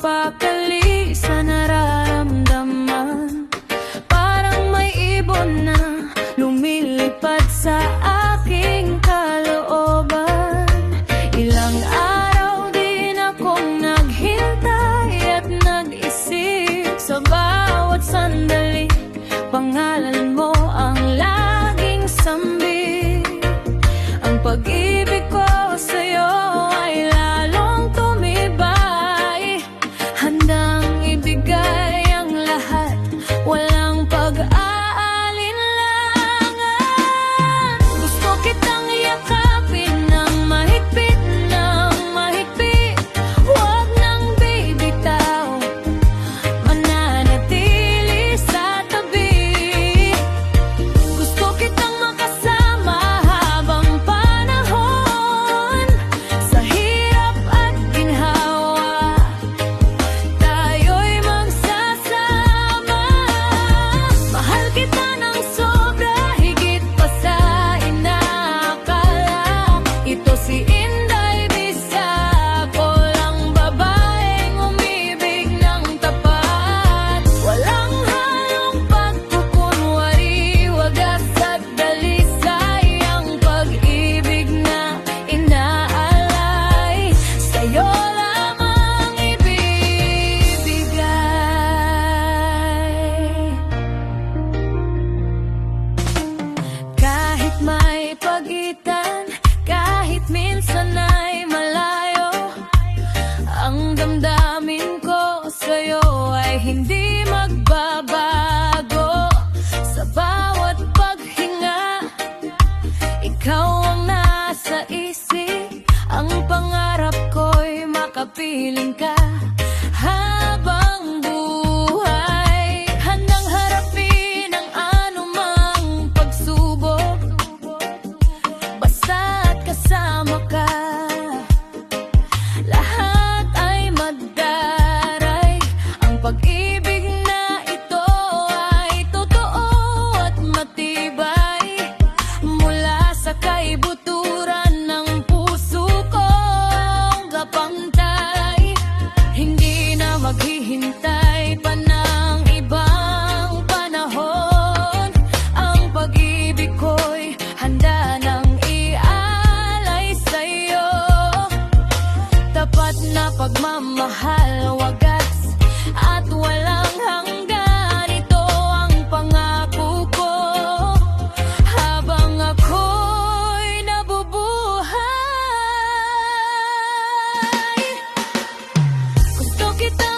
mapakali sa nararamdaman. Parang may ibon na lumilipad sa aking kalooban. Ilang araw din akong naghintay at nag-isip. Sa bawat sandali, pangalan mo ang laging sambit. Ang pag-ibig ko sa'yo ay lalong tumibay. Handang ibigay ang lahat, walang pag-aalinlangan. Gusto kitang yakapin ng mahigpit, ng mahigpit. Huwag nang bibitaw, mananatili sa tabi. Gusto kitang makasama habang panahon. Sa hirap at ginhawa, tayo'y magsasama. Mahal kita ng sobra, higit pa sa inaakala. Ito si Inday Bisag, lang babaeng umibig ng tapat. Walang halong pagkukunwari, wagas at dalisay. Ang pag-ibig na inaalay, sa'yo lamang ibibigay. Kahit may pagitan, kahit minsan ay malayo, ang damdamin ko sa'yo ay hindi magbabago. Sa bawat paghinga, ikaw ang nasa isip. Ang pangarap ko'y makapiling ka habang buhay. Handang harapin ang anumang pagsubok, basta't kasama ka. Lahat ay madaray. Ang pag-ibig na ito ay totoo at matibay. Mula sa kaibuturan ng puso ko kapantay. Hindi na maghihintay pa ng ibang panahon. Ang pag-ibig ko'y handa nang ialay sa'yo. Tapat na pagmamahal, wagas at walang hanggan. Ito ang pangako ko habang ako'y nabubuhay. Gusto kita